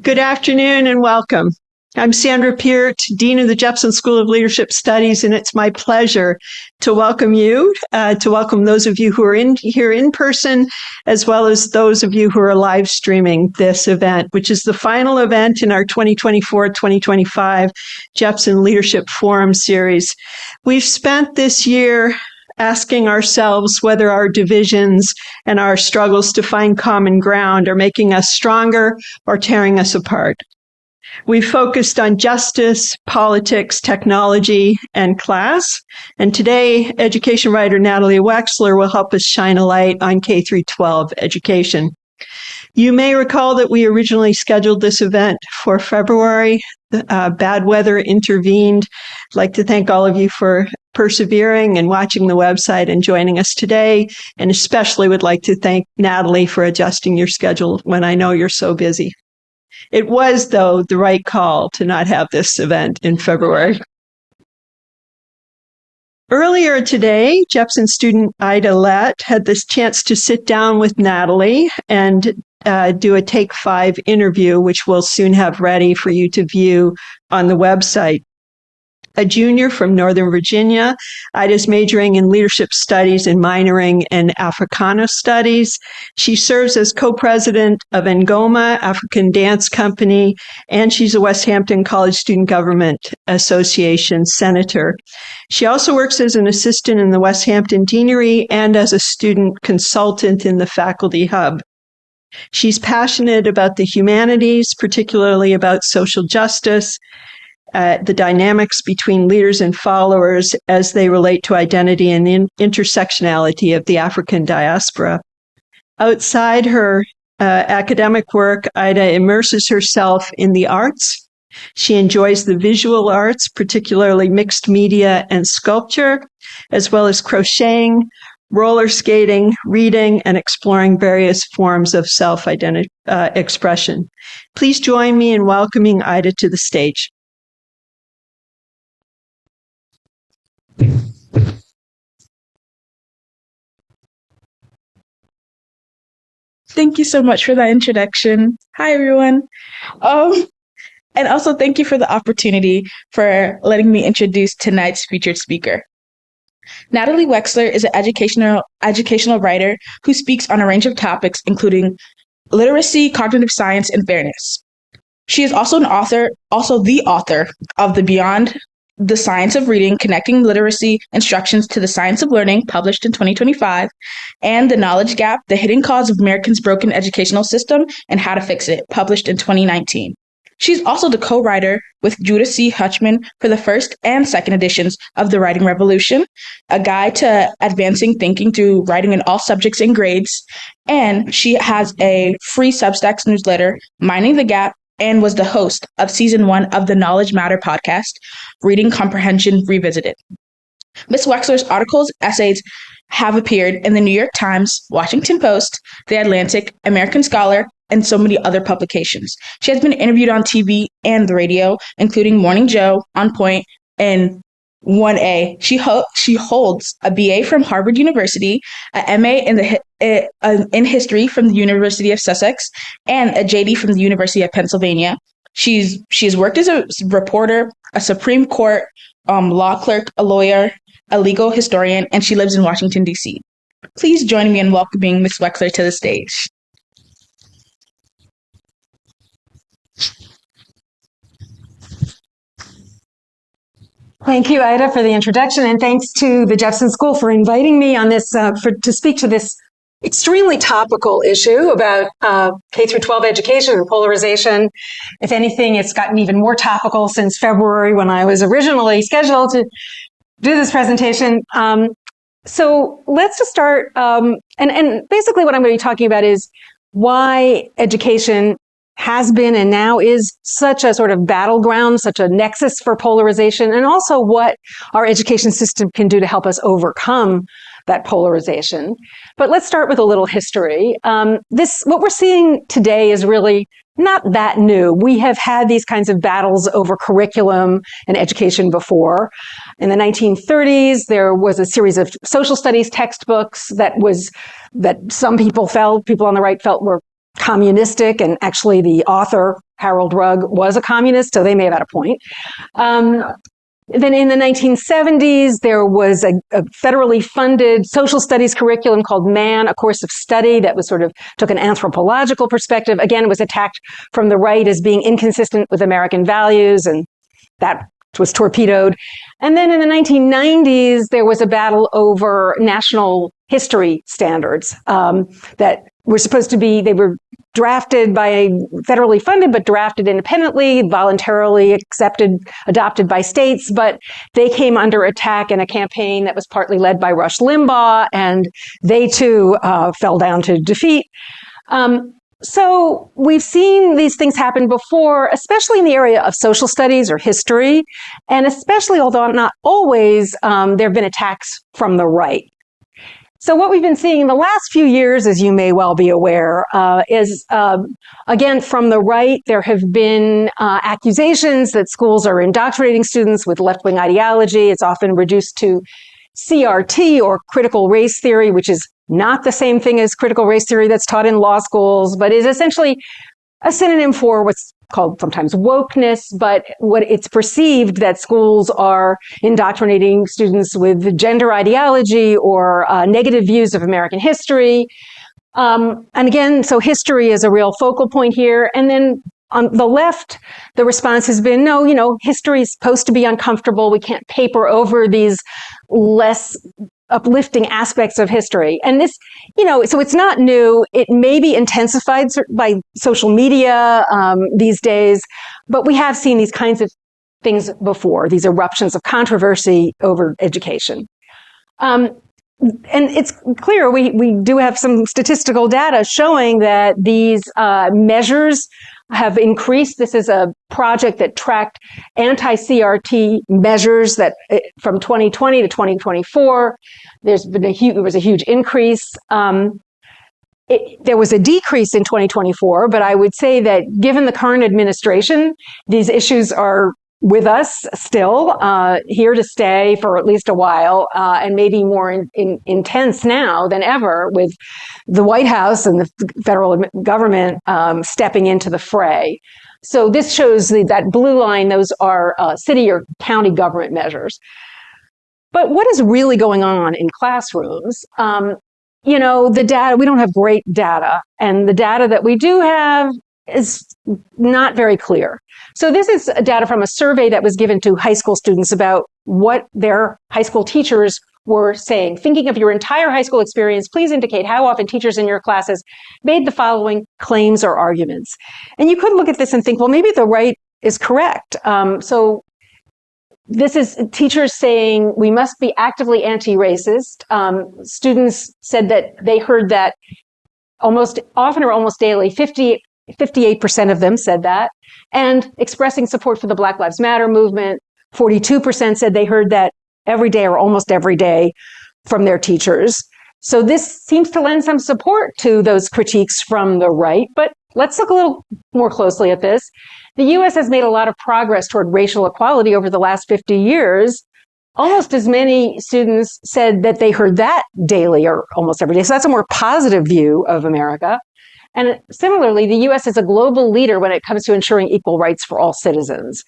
Good afternoon and welcome. I'm Sandra Peart, Dean of the Jepson School of Leadership Studies, and it's my pleasure to welcome you, to welcome those of you who are here in person, as well as those of you who are live streaming this event, which is the final event in our 2024-2025 Jepson Leadership Forum series. We've spent this year asking ourselves whether our divisions and our struggles to find common ground are making us stronger or tearing us apart. We've focused on justice, politics, technology, and class. And today, education writer Natalie Wexler will help us shine a light on K-12 education. You may recall that we originally scheduled this event for February. Bad weather intervened. I'd like to thank all of you for persevering and watching the website and joining us today, and especially would like to thank Natalie for adjusting your schedule when I know you're so busy. It was, though, the right call to not have this event in February. Earlier today, Jepson student Ida Lett had this chance to sit down with Natalie and do a Take 5 interview, which we'll soon have ready for you to view on the website. A junior from Northern Virginia, Ida's majoring in leadership studies and minoring in Africana studies. She serves as co-president of Ngoma African Dance Company, and she's a West Hampton College Student Government Association senator. She also works as an assistant in the West Hampton Deanery and as a student consultant in the Faculty Hub. She's passionate about the humanities, particularly about social justice, the dynamics between leaders and followers as they relate to identity and the intersectionality of the African diaspora. Outside her academic work, Ida immerses herself in the arts. She enjoys the visual arts, particularly mixed media and sculpture, as well as crocheting, roller skating, reading, and exploring various forms of self-identity expression. Please join me in welcoming Ida to the stage. Thank you so much for that introduction. Hi, everyone. And also thank you for the opportunity for letting me introduce tonight's featured speaker. Natalie Wexler is an educational writer who speaks on a range of topics, including literacy, cognitive science, and fairness. She is also the author of the Beyond the Science of Reading, Connecting Literacy Instructions to the Science of Learning, published in 2025, and The Knowledge Gap, The Hidden Cause of Americans' Broken Educational System and How to Fix It, published in 2019. She's also the co-writer with Judah C. Hutchman for the first and second editions of The Writing Revolution, a guide to advancing thinking through writing in all subjects and grades, and she has a free Substack newsletter, Minding the Gap, and was the host of Season 1 of the Knowledge Matter podcast, Reading Comprehension Revisited. Ms. Wexler's articles, essays have appeared in the New York Times, Washington Post, The Atlantic, American Scholar, and so many other publications. She has been interviewed on TV and the radio, including Morning Joe, On Point, and 1A. She holds a BA from Harvard University, a MA in history from the University of Sussex, and a JD from the University of Pennsylvania. She's worked as a reporter, a Supreme Court law clerk, a lawyer, a legal historian, and she lives in Washington, D.C. Please join me in welcoming Ms. Wexler to the stage. Thank you, Ida, for the introduction, and thanks to the Jepson School for inviting me on this to speak to this extremely topical issue about K-12 education and polarization. If anything, it's gotten even more topical since February when I was originally scheduled to do this presentation. So let's just start, and basically what I'm going to be talking about is why education has been and now is such a sort of battleground, such a nexus for polarization, and also what our education system can do to help us overcome that polarization. But let's start with a little history. What we're seeing today is really not that new. We have had these kinds of battles over curriculum and education before. In the 1930s, there was a series of social studies textbooks that some people on the right felt were communistic, and actually the author Harold Rugg was a communist, so they may have had a point. Then in the 1970s, there was a federally funded social studies curriculum called Man, a course of study that was sort of took an anthropological perspective. Again, it was attacked from the right as being inconsistent with American values, and that was torpedoed. And then in the 1990s, there was a battle over national history standards that were supposed to be, they were drafted by federally funded, but drafted independently, voluntarily adopted by states, but they came under attack in a campaign that was partly led by Rush Limbaugh, and they too fell down to defeat. So we've seen these things happen before, especially in the area of social studies or history, and especially, although not always, there have been attacks from the right. So what we've been seeing in the last few years, as you may well be aware, is, again, from the right, there have been accusations that schools are indoctrinating students with left-wing ideology. It's often reduced to CRT, or critical race theory, which is not the same thing as critical race theory that's taught in law schools, but is essentially a synonym for what's called sometimes wokeness, but what it's perceived that schools are indoctrinating students with gender ideology or negative views of American history. And again, so history is a real focal point here. And then on the left, the response has been, no, history is supposed to be uncomfortable. We can't paper over these less uplifting aspects of history. And this, so it's not new. It may be intensified by social media these days, but we have seen these kinds of things before, these eruptions of controversy over education. And it's clear we do have some statistical data showing that these measures have increased. This is a project that tracked anti-CRT measures that from 2020 to 2024, there was a huge increase. There was a decrease in 2024, but I would say that given the current administration, these issues are with us still, here to stay for at least a while, and maybe more intense now than ever with the White House and the federal government stepping into the fray. So this shows that blue line, those are city or county government measures. But what is really going on in classrooms? The data, we don't have great data, and the data that we do have is not very clear. So this is data from a survey that was given to high school students about what their high school teachers were saying. Thinking of your entire high school experience, please indicate how often teachers in your classes made the following claims or arguments. And you could look at this and think, well, maybe the right is correct. So this is teachers saying we must be actively anti-racist. Students said that they heard that almost often or almost daily. 58% of them said that. And expressing support for the Black Lives Matter movement, 42% said they heard that every day or almost every day from their teachers. So this seems to lend some support to those critiques from the right. But let's look a little more closely at this. The U.S. has made a lot of progress toward racial equality over the last 50 years. Almost as many students said that they heard that daily or almost every day. So that's a more positive view of America. And similarly, the U.S. is a global leader when it comes to ensuring equal rights for all citizens.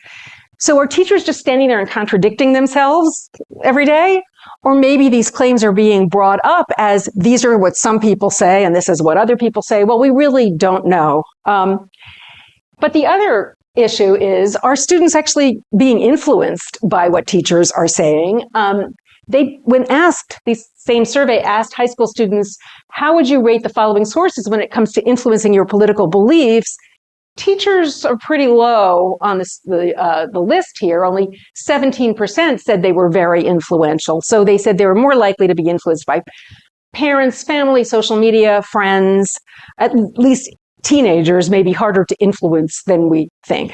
So are teachers just standing there and contradicting themselves every day? Or maybe these claims are being brought up as these are what some people say and this is what other people say. Well, we really don't know. But the other issue is, are students actually being influenced by what teachers are saying? When asked, this same survey asked high school students, how would you rate the following sources when it comes to influencing your political beliefs? Teachers are pretty low on the list here. Only 17% said they were very influential. So they said they were more likely to be influenced by parents, family, social media, friends. At least teenagers may be harder to influence than we think.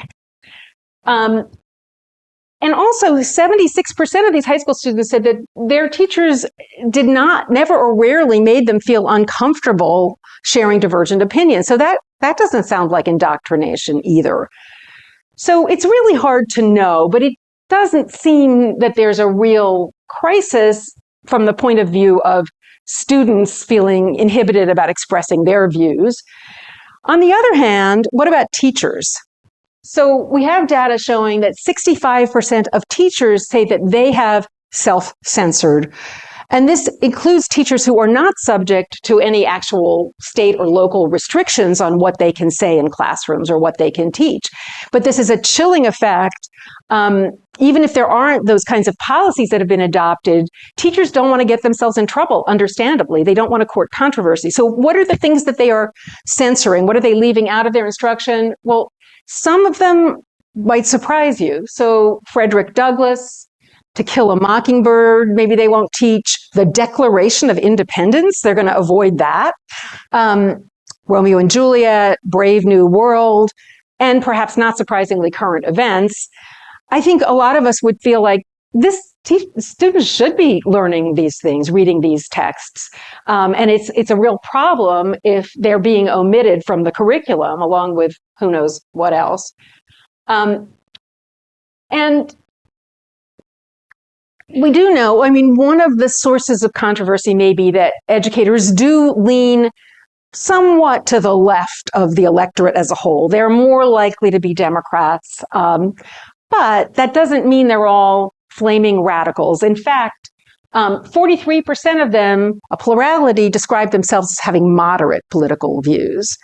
And also 76% of these high school students said that their teachers never or rarely made them feel uncomfortable sharing divergent opinions. So that doesn't sound like indoctrination either. So it's really hard to know, but it doesn't seem that there's a real crisis from the point of view of students feeling inhibited about expressing their views. On the other hand, what about teachers? So we have data showing that 65% of teachers say that they have self-censored. And this includes teachers who are not subject to any actual state or local restrictions on what they can say in classrooms or what they can teach. But this is a chilling effect. Even if there aren't those kinds of policies that have been adopted, teachers don't want to get themselves in trouble, understandably. They don't want to court controversy. So what are the things that they are censoring? What are they leaving out of their instruction? Well, some of them might surprise you. So Frederick Douglass, To Kill a Mockingbird, maybe they won't teach the Declaration of Independence. They're going to avoid that. Romeo and Juliet, Brave New World, and perhaps not surprisingly, current events. I think a lot of us would feel like students should be learning these things, reading these texts. And it's a real problem if they're being omitted from the curriculum, along with who knows what else. And we do know, one of the sources of controversy may be that educators do lean somewhat to the left of the electorate as a whole. They're more likely to be Democrats, but that doesn't mean they're all flaming radicals. In fact, 43% of them, a plurality, describe themselves as having moderate political views.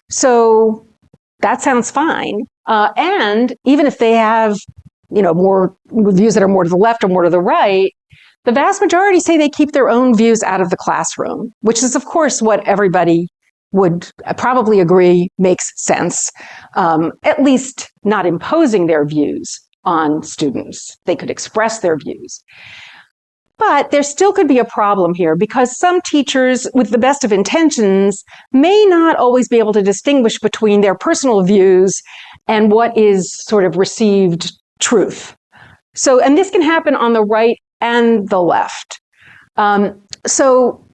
So that sounds fine. And even if they have more views that are more to the left or more to the right, the vast majority say they keep their own views out of the classroom, which is, of course, what everybody would probably agree makes sense, at least not imposing their views on students. They could express their views. But there still could be a problem here because some teachers, with the best of intentions, may not always be able to distinguish between their personal views and what is sort of received truth. So, and this can happen on the right and the left. So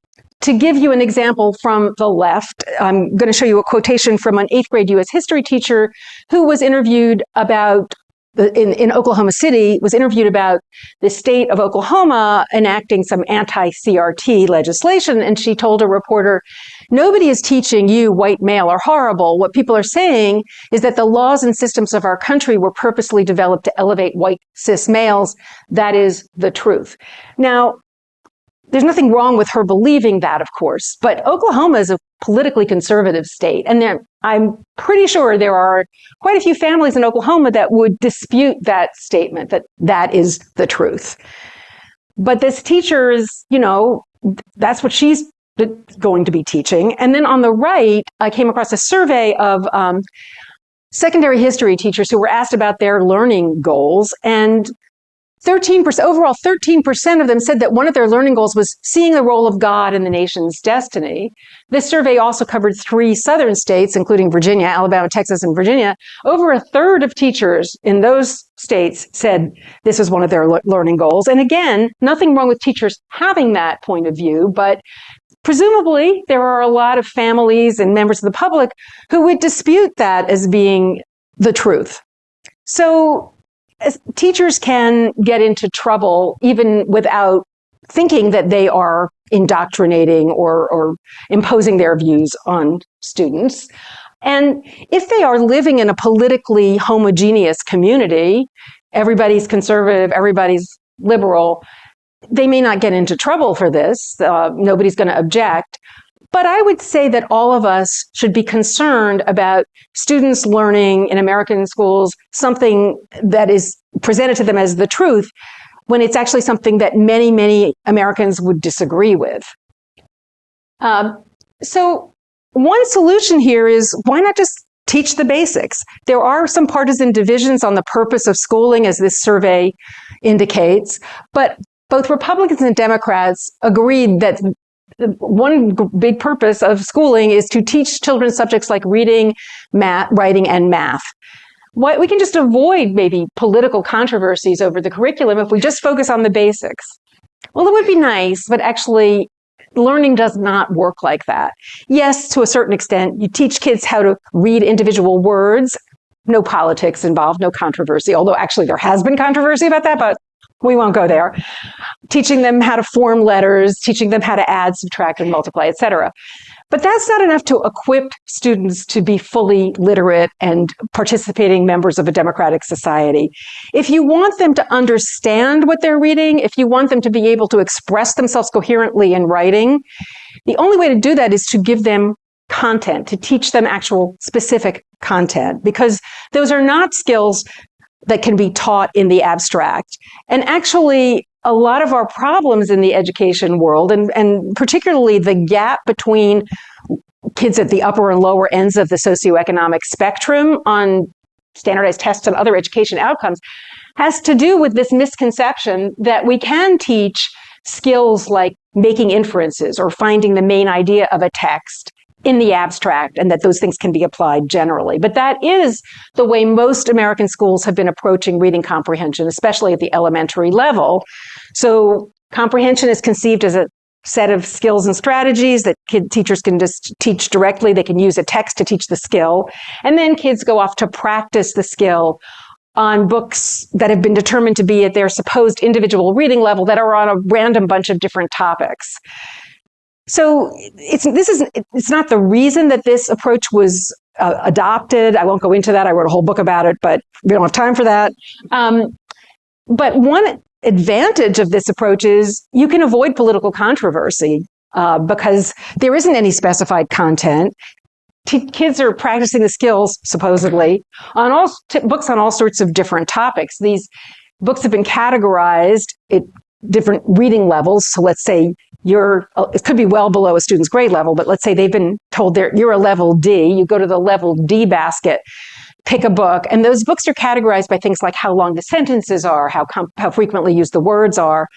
to give you an example from the left, I'm going to show you a quotation from an 8th grade U.S. history teacher who was interviewed about in Oklahoma City, was interviewed about the state of Oklahoma enacting some anti-CRT legislation. And she told a reporter, "Nobody is teaching you white male are horrible. What people are saying is that the laws and systems of our country were purposely developed to elevate white cis males. That is the truth." Now, there's nothing wrong with her believing that, of course, but Oklahoma is a politically conservative state. And I'm pretty sure there are quite a few families in Oklahoma that would dispute that statement, that that is the truth. But this teacher is, that's what she's going to be teaching. And then on the right, I came across a survey of secondary history teachers who were asked about their learning goals, and 13% of them said that one of their learning goals was seeing the role of God in the nation's destiny. This survey also covered 3 southern states, including Virginia, Alabama, Texas, and Virginia. Over a third of teachers in those states said this was one of their learning goals. And again, nothing wrong with teachers having that point of view, but presumably there are a lot of families and members of the public who would dispute that as being the truth. So teachers can get into trouble even without thinking that they are indoctrinating or imposing their views on students. And if they are living in a politically homogeneous community, everybody's conservative, everybody's liberal, they may not get into trouble for this. Nobody's going to object. But I would say that all of us should be concerned about students learning in American schools something that is presented to them as the truth when it's actually something that many, many Americans would disagree with. So one solution here is, why not just teach the basics? There are some partisan divisions on the purpose of schooling, as this survey indicates, but both Republicans and Democrats agreed that one big purpose of schooling is to teach children subjects like reading, writing, and math. We can just avoid maybe political controversies over the curriculum if we just focus on the basics. Well, it would be nice, but actually learning does not work like that. Yes, to a certain extent, you teach kids how to read individual words, no politics involved, no controversy, although actually there has been controversy about that, but we won't go there. Teaching them how to form letters, teaching them how to add, subtract, and multiply, etc. But that's not enough to equip students to be fully literate and participating members of a democratic society. If you want them to understand what they're reading, if you want them to be able to express themselves coherently in writing, the only way to do that is to give them content, to teach them actual specific content, because those are not skills that can be taught in the abstract. And actually, a lot of our problems in the education world, and particularly the gap between kids at the upper and lower ends of the socioeconomic spectrum on standardized tests and other education outcomes, has to do with this misconception that we can teach skills like making inferences or finding the main idea of a text in the abstract, and that those things can be applied generally. But that is the way most American schools have been approaching reading comprehension, especially at the elementary level. So comprehension is conceived as a set of skills and strategies that teachers can just teach directly. They can use a text to teach the skill. And then kids go off to practice the skill on books that have been determined to be at their supposed individual reading level that are on a random bunch of different topics. So it's not the reason that this approach was adopted. I won't go into that. I wrote a whole book about it, but we don't have time for that. But one advantage of this approach is you can avoid political controversy because there isn't any specified content. Kids are practicing the skills, supposedly, on all books on all sorts of different topics. These books have been categorized at different reading levels. So let's say it could be well below a student's grade level, but let's say they've been told you're a level D. You go to the level D basket, pick a book, and those books are categorized by things like how long the sentences are, how frequently used the words are.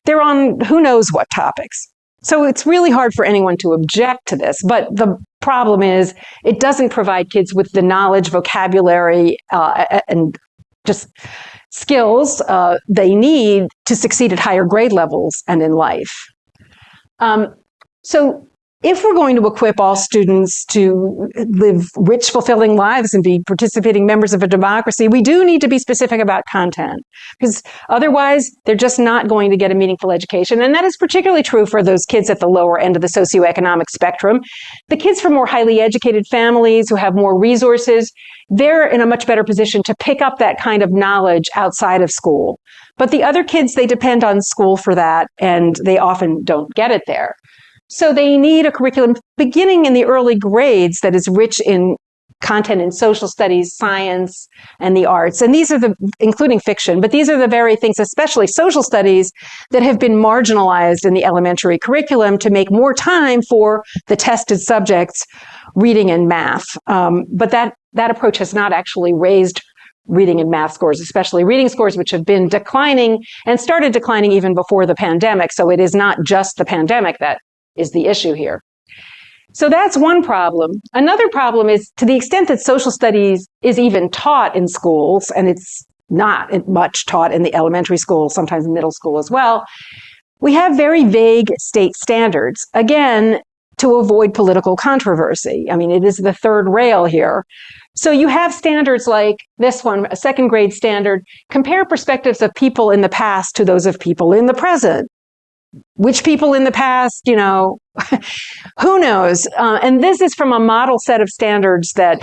They're on who knows what topics. So it's really hard for anyone to object to this, but the problem is it doesn't provide kids with the knowledge, vocabulary, and just skills they need to succeed at higher grade levels and in life. So if we're going to equip all students to live rich, fulfilling lives and be participating members of a democracy, we do need to be specific about content, because otherwise they're just not going to get a meaningful education. And that is particularly true for those kids at the lower end of the socioeconomic spectrum. The kids from more highly educated families who have more resources, they're in a much better position to pick up that kind of knowledge outside of school. But the other kids, they depend on school for that, and they often don't get it there. So they need a curriculum beginning in the early grades that is rich in content in social studies, science, and the arts. And these are including fiction, but these are the very things, especially social studies, that have been marginalized in the elementary curriculum to make more time for the tested subjects, reading and math. But that approach has not actually raised reading and math scores, especially reading scores, which have been declining and started declining even before the pandemic. So it is not just the pandemic that is the issue here. So that's one problem. Another problem is, to the extent that social studies is even taught in schools, and it's not much taught in the elementary school, sometimes middle school as well, we have very vague state standards, again, to avoid political controversy. I mean, it is the third rail here. So you have standards like this one, a second grade standard: compare perspectives of people in the past to those of people in the present. Which people in the past, who knows? And this is from a model set of standards that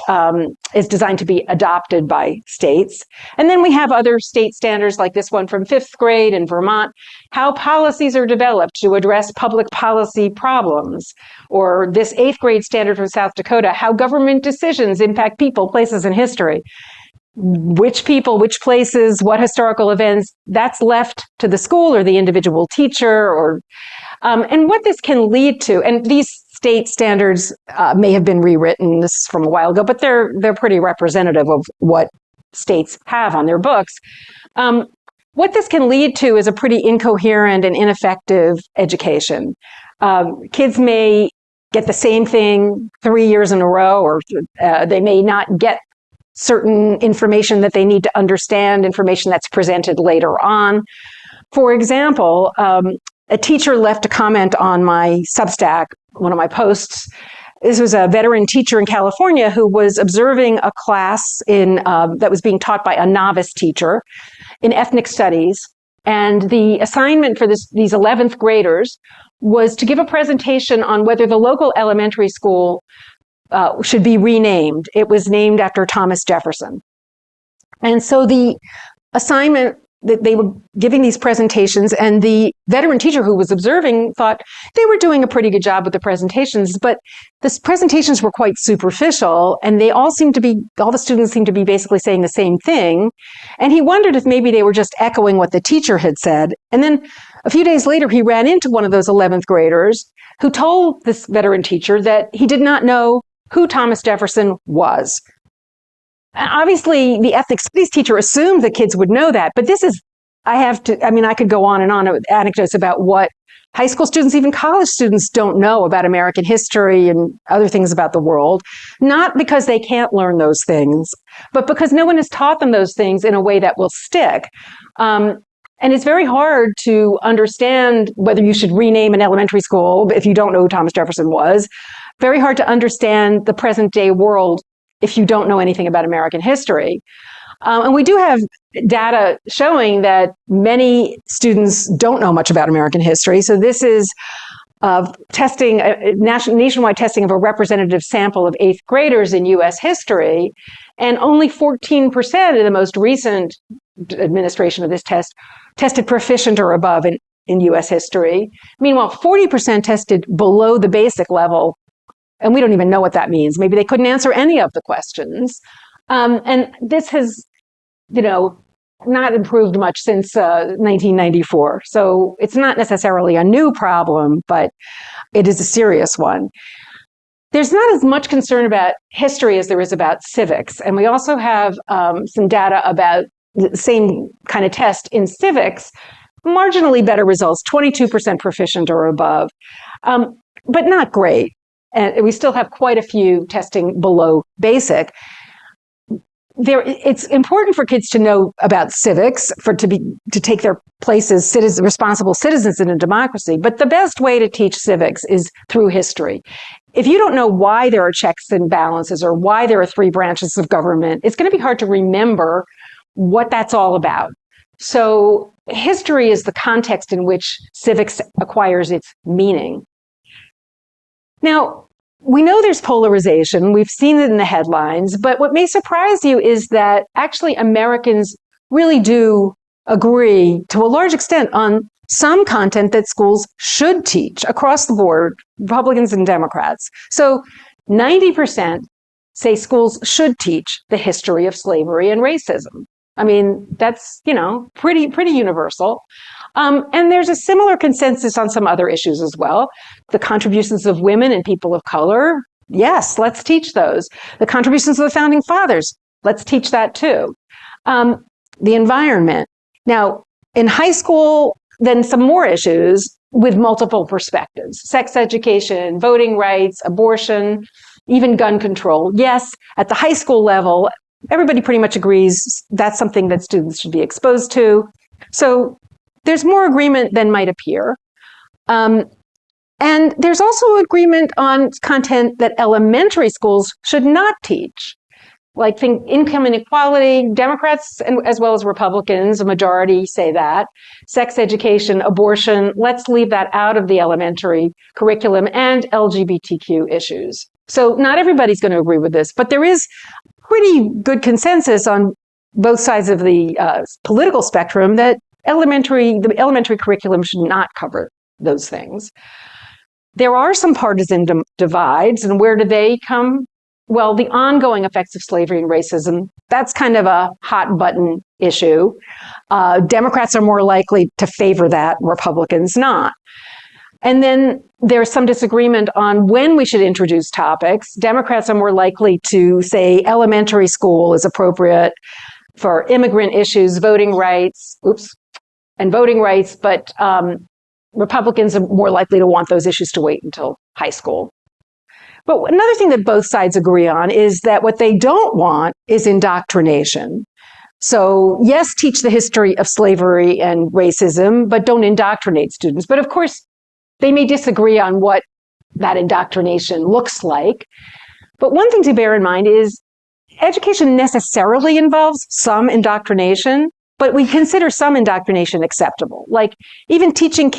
is designed to be adopted by states. And then we have other state standards like this one from fifth grade in Vermont: how policies are developed to address public policy problems. Or this eighth grade standard from South Dakota: how government decisions impact people, places, and history. Which people, which places, what historical events, that's left to the school or the individual teacher, and what this can lead to. And these state standards may have been rewritten. This is from a while ago, but they're pretty representative of what states have on their books. What this can lead to is a pretty incoherent and ineffective education. Kids may get the same thing 3 years in a row, or they may not get certain information that they need to understand, information that's presented later on. For example, a teacher left a comment on my Substack, one of my posts. This was a veteran teacher in California who was observing a class that was being taught by a novice teacher in ethnic studies. And the assignment for these 11th graders was to give a presentation on whether the local elementary school should be renamed. It was named after Thomas Jefferson. And so the assignment that they were giving these presentations, and the veteran teacher who was observing thought they were doing a pretty good job with the presentations, but the presentations were quite superficial, and all the students seemed to be basically saying the same thing. And he wondered if maybe they were just echoing what the teacher had said. And then a few days later, he ran into one of those 11th graders who told this veteran teacher that he did not know who Thomas Jefferson was. Obviously, the ethics studies teacher assumed the kids would know that, but I could go on and on with anecdotes about what high school students, even college students, don't know about American history and other things about the world, not because they can't learn those things, but because no one has taught them those things in a way that will stick. And it's very hard to understand whether you should rename an elementary school if you don't know who Thomas Jefferson was. Very hard to understand the present day world if you don't know anything about American history. And we do have data showing that many students don't know much about American history. So this is nationwide testing of a representative sample of 8th graders in U.S. history. And only 14% of the most recent administration of this test tested proficient or above in U.S. history. Meanwhile, 40% tested below the basic level. And we don't even know what that means. Maybe they couldn't answer any of the questions. And this has, not improved much since 1994. So it's not necessarily a new problem, but it is a serious one. There's not as much concern about history as there is about civics. And we also have some data about the same kind of test in civics, marginally better results, 22% proficient or above, but not great. And we still have quite a few testing below basic. It's important for kids to know about civics, to take their place as responsible citizens in a democracy. But the best way to teach civics is through history. If you don't know why there are checks and balances or why there are 3 branches of government, it's going to be hard to remember what that's all about. So history is the context in which civics acquires its meaning. Now, we know there's polarization. We've seen it in the headlines. But what may surprise you is that actually Americans really do agree to a large extent on some content that schools should teach across the board, Republicans and Democrats. So 90% say schools should teach the history of slavery and racism. I mean, that's, pretty universal. And there's a similar consensus on some other issues as well. The contributions of women and people of color, yes, let's teach those. The contributions of the founding fathers, let's teach that too. The environment. Now, in high school, then some more issues with multiple perspectives. Sex education, voting rights, abortion, even gun control. Yes, at the high school level, everybody pretty much agrees that's something that students should be exposed to. So there's more agreement than might appear. And there's also agreement on content that elementary schools should not teach. Like think income inequality, Democrats as well as Republicans, a majority say that. Sex education, abortion, let's leave that out of the elementary curriculum, and LGBTQ issues. So not everybody's going to agree with this, but there is pretty good consensus on both sides of the political spectrum that the elementary curriculum should not cover those things. There are some partisan divides, and where do they come? Well, the ongoing effects of slavery and racism, that's kind of a hot button issue. Democrats are more likely to favor that, Republicans not. And then there's some disagreement on when we should introduce topics. Democrats are more likely to say elementary school is appropriate for immigrant issues, voting rights, but Republicans are more likely to want those issues to wait until high school. But another thing that both sides agree on is that what they don't want is indoctrination. So yes, teach the history of slavery and racism, but don't indoctrinate students. But of course, they may disagree on what that indoctrination looks like. But one thing to bear in mind is education necessarily involves some indoctrination, but we consider some indoctrination acceptable. Like even teaching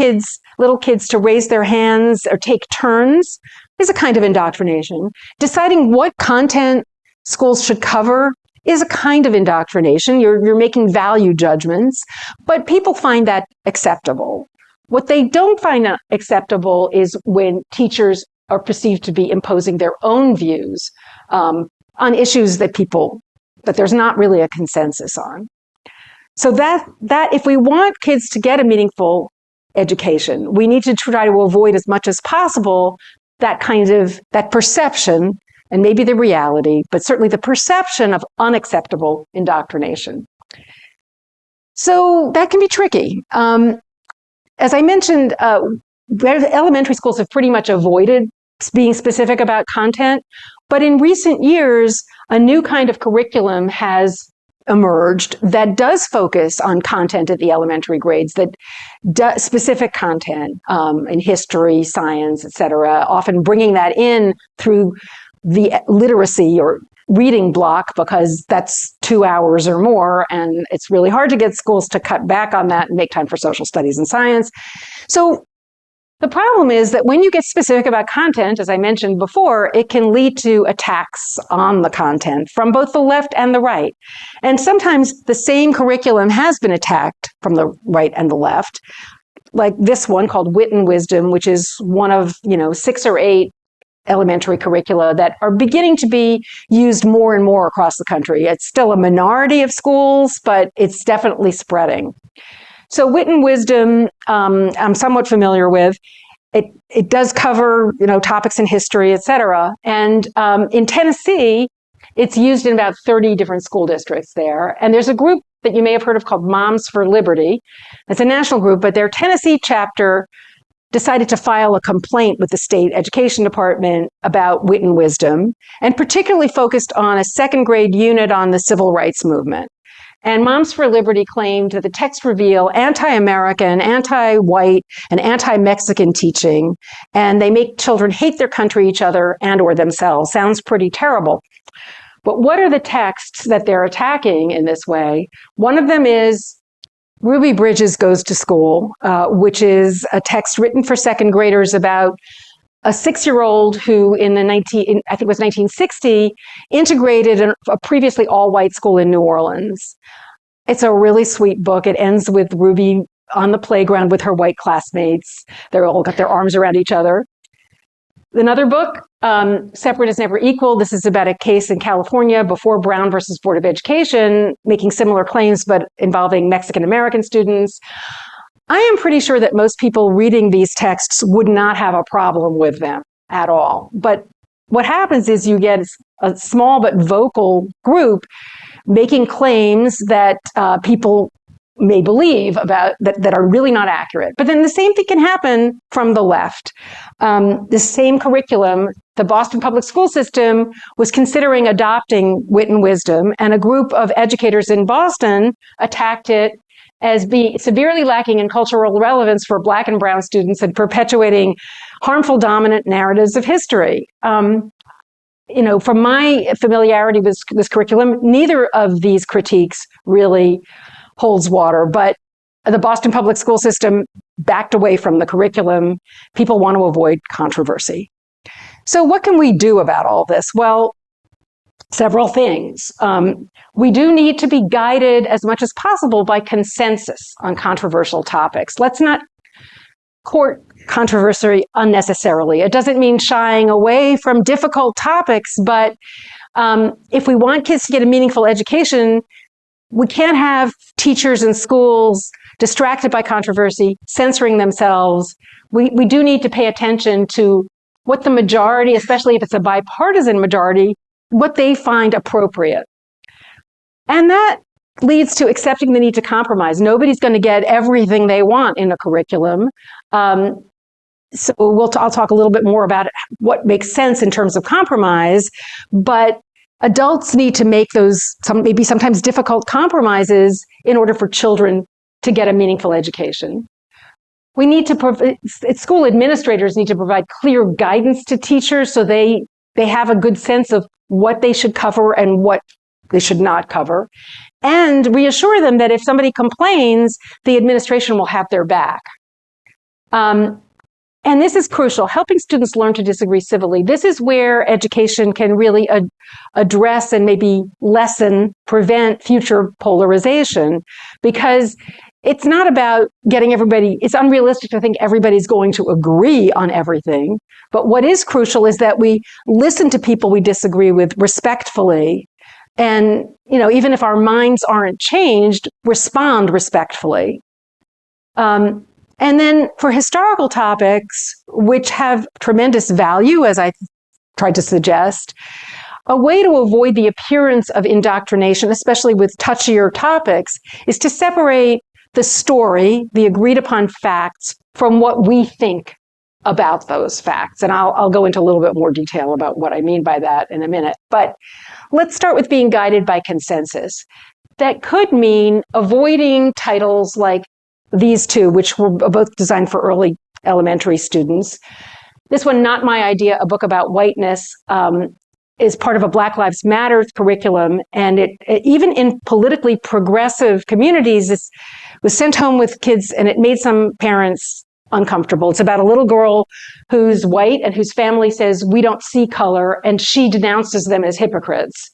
little kids to raise their hands or take turns is a kind of indoctrination. Deciding what content schools should cover is a kind of indoctrination. You're making value judgments, but people find that acceptable. What they don't find acceptable is when teachers are perceived to be imposing their own views on issues that there's not really a consensus on. So that if we want kids to get a meaningful education, we need to try to avoid as much as possible that perception, and maybe the reality, but certainly the perception of unacceptable indoctrination. So that can be tricky. As I mentioned, elementary schools have pretty much avoided being specific about content, but in recent years, a new kind of curriculum has emerged that does focus on content at the elementary grades, specific content in history, science, etc., often bringing that in through the literacy or reading block, because that's 2 hours or more, and it's really hard to get schools to cut back on that and make time for social studies and science. So the problem is that when you get specific about content, as I mentioned before, it can lead to attacks on the content from both the left and the right. And sometimes the same curriculum has been attacked from the right and the left, like this one called Wit and Wisdom, which is one of 6 or 8 elementary curricula that are beginning to be used more and more across the country. It's still a minority of schools, but it's definitely spreading. So Wit and Wisdom, I'm somewhat familiar with. It does cover, topics in history, et cetera. And in Tennessee, it's used in about 30 different school districts there. And there's a group that you may have heard of called Moms for Liberty. It's a national group, but their Tennessee chapter decided to file a complaint with the state education department about Wit and Wisdom, and particularly focused on a second grade unit on the civil rights movement. And Moms for Liberty claimed that the texts reveal anti-American, anti-white, and anti-Mexican teaching, and they make children hate their country, each other, and or themselves. Sounds pretty terrible. But what are the texts that they're attacking in this way? One of them is Ruby Bridges Goes to School, which is a text written for second graders about a 6-year-old who I think it was 1960, integrated a previously all-white school in New Orleans. It's a really sweet book. It ends with Ruby on the playground with her white classmates. They're all got their arms around each other. Another book, Separate is Never Equal. This is about a case in California before Brown versus Board of Education, making similar claims, but involving Mexican-American students. I am pretty sure that most people reading these texts would not have a problem with them at all. But what happens is you get a small but vocal group making claims that people may believe about that are really not accurate. But then the same thing can happen from the left. The same curriculum, the Boston public school system was considering adopting Wit and Wisdom, and a group of educators in Boston attacked it as being severely lacking in cultural relevance for Black and Brown students and perpetuating harmful dominant narratives of history. From my familiarity with this curriculum, neither of these critiques really holds water, but the Boston public school system backed away from the curriculum. People want to avoid controversy. So what can we do about all this? Well, several things. We do need to be guided as much as possible by consensus on controversial topics. Let's not court controversy unnecessarily. It doesn't mean shying away from difficult topics, but if we want kids to get a meaningful education, we can't have teachers and schools distracted by controversy, censoring themselves. We do need to pay attention to what the majority, especially if it's a bipartisan majority, what they find appropriate. And that leads to accepting the need to compromise. Nobody's going to get everything they want in a curriculum. So I'll talk a little bit more about what makes sense in terms of compromise, but adults need to make those maybe sometimes difficult compromises in order for children to get a meaningful education. We need to school administrators need to provide clear guidance to teachers so they have a good sense of what they should cover and what they should not cover, and reassure them that if somebody complains, the administration will have their back. And this is crucial, helping students learn to disagree civilly. This is where education can really address and maybe prevent future polarization, because it's not about getting everybody, it's unrealistic to think everybody's going to agree on everything. But what is crucial is that we listen to people we disagree with respectfully. And, even if our minds aren't changed, respond respectfully. And then for historical topics, which have tremendous value, as I tried to suggest, a way to avoid the appearance of indoctrination, especially with touchier topics, is to separate the story, the agreed upon facts, from what we think about those facts. And I'll go into a little bit more detail about what I mean by that in a minute. But let's start with being guided by consensus. That could mean avoiding titles like these two, which were both designed for early elementary students. This one, Not My Idea, a book about whiteness, is part of a Black Lives Matter curriculum. And it even in politically progressive communities, it was sent home with kids, and it made some parents uncomfortable. It's about a little girl who's white and whose family says, we don't see color, and she denounces them as hypocrites.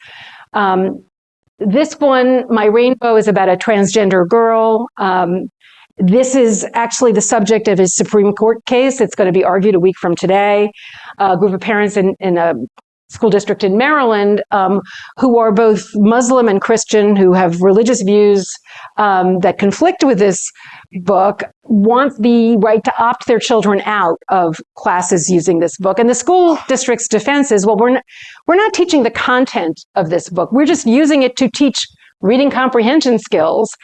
This one, My Rainbow, is about a transgender girl. This is actually the subject of his Supreme Court case. It's going to be argued a week from today. A group of parents in a school district in Maryland who are both Muslim and Christian, who have religious views that conflict with this book, want the right to opt their children out of classes using this book. And the school district's defense is, well, we're not teaching the content of this book. We're just using it to teach reading comprehension skills.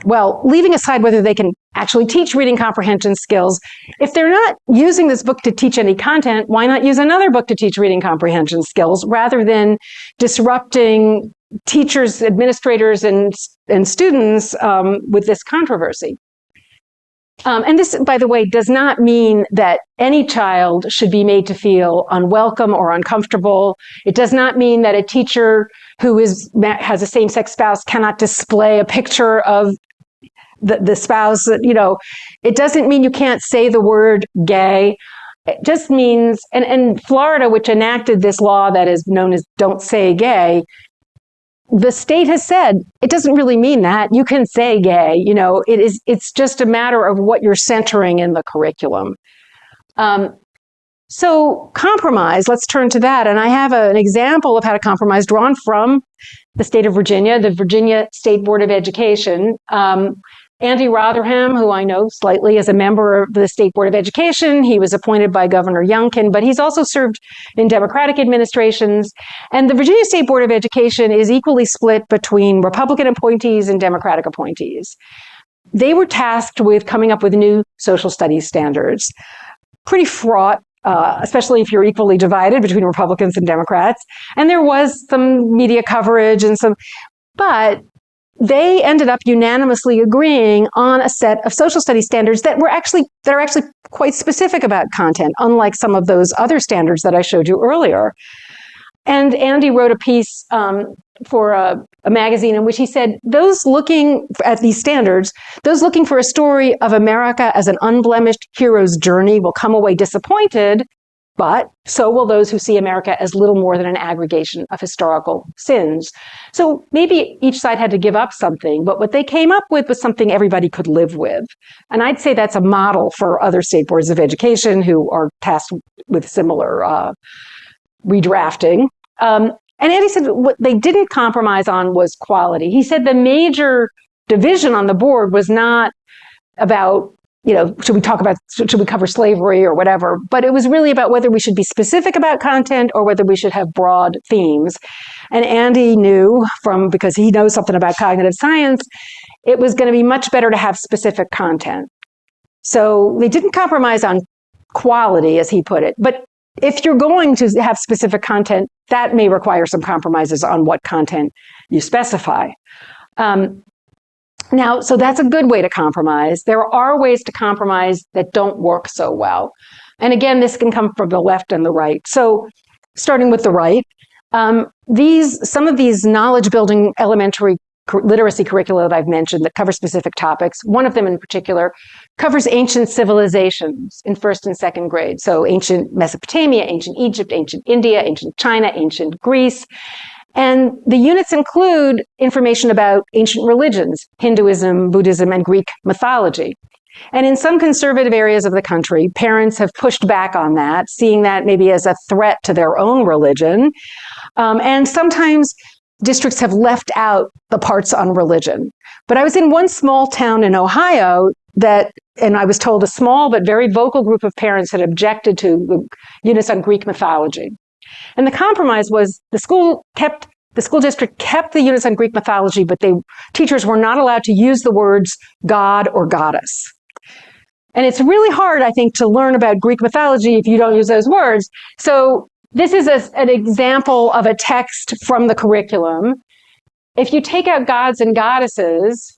Well, leaving aside whether they can actually teach reading comprehension skills, if they're not using this book to teach any content, why not use another book to teach reading comprehension skills rather than disrupting teachers, administrators, and students with this controversy? And this, by the way, does not mean that any child should be made to feel unwelcome or uncomfortable. It does not mean that a teacher who has a same-sex spouse cannot display a picture of the spouse. It doesn't mean you can't say the word gay. It just means, and Florida, which enacted this law that is known as Don't Say Gay, the state has said it doesn't really mean that. You can say gay. It's just a matter of what you're centering in the curriculum. So compromise, let's turn to that. And I have an example of how to compromise drawn from the state of Virginia, the Virginia State Board of Education. Andy Rotherham, who I know slightly as a member of the State Board of Education, he was appointed by Governor Youngkin, but he's also served in Democratic administrations. And the Virginia State Board of Education is equally split between Republican appointees and Democratic appointees. They were tasked with coming up with new social studies standards. Pretty fraught, especially if you're equally divided between Republicans and Democrats. And there was some media coverage but they ended up unanimously agreeing on a set of social studies standards that are actually quite specific about content, unlike some of those other standards that I showed you earlier. And Andy wrote a piece for a magazine in which he said, those looking at these standards, those looking for a story of America as an unblemished hero's journey will come away disappointed, but so will those who see America as little more than an aggregation of historical sins. So maybe each side had to give up something, but what they came up with was something everybody could live with. And I'd say that's a model for other state boards of education who are tasked with similar redrafting. And Andy said what they didn't compromise on was quality. He said the major division on the board was not about, should we cover slavery or whatever, but it was really about whether we should be specific about content or whether we should have broad themes. And Andy knew because he knows something about cognitive science, it was going to be much better to have specific content. So they didn't compromise on quality, as he put it, but if you're going to have specific content, that may require some compromises on what content you specify. Now, so that's a good way to compromise. There are ways to compromise that don't work so well. And again, this can come from the left and the right. So starting with the right, Some of these knowledge building elementary literacy curricula that I've mentioned that cover specific topics, one of them in particular covers ancient civilizations in first and second grade. So ancient Mesopotamia, ancient Egypt, ancient India, ancient China, ancient Greece. And the units include information about ancient religions, Hinduism, Buddhism, and Greek mythology. And in some conservative areas of the country, parents have pushed back on that, seeing that maybe as a threat to their own religion. And sometimes districts have left out the parts on religion. But I was in one small town in Ohio and I was told a small but very vocal group of parents had objected to the units on Greek mythology. And the compromise was the school district kept the units on Greek mythology, but teachers were not allowed to use the words God or goddess. And it's really hard, I think, to learn about Greek mythology if you don't use those words. So this is an example of a text from the curriculum. If you take out gods and goddesses,